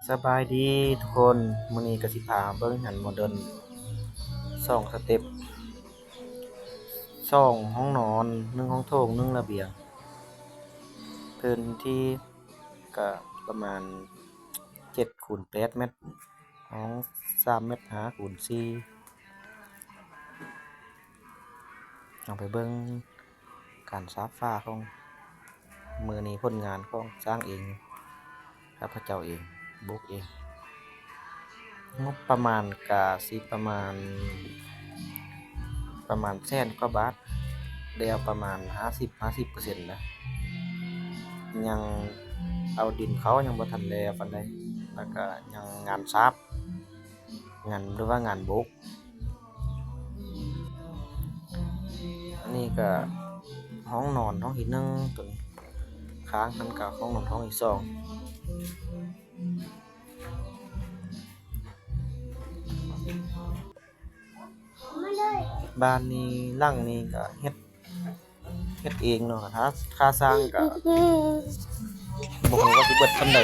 สบายดีทุกคนมื้อนี้ก็สิพาเบิ่งหันโมเดิร์น2สเต็ป2ห้องนอน1ห้องโถง1ระเบียงพื้นที่ก็ประมาณ7x8เมตรห้อง3เมตร5x4ลองไปเบิ่งการฉาบฟ้าของมื้อนี้ผลงานของสร้างเองข้าพเจ้าเองบุกเองงบประมาณก็สิประมาณแสนกว่าบาทแล้วประมาณ50% นะยังเอาดินเขายังบ่ทันแล้วปานใดแล้วก็ยังงานฉาบงานหรือว่างานบุกอันนี้ก็ห้องนอนห้องที่1ตัวนี้ข้างกันก็ห้องนอนห้องที่2บ้านนี้หลังนี้ก็เฮ็ดเองเนาะถ้าค่าสร้างก็บ่ฮู้ว่าสิเบิดปานใด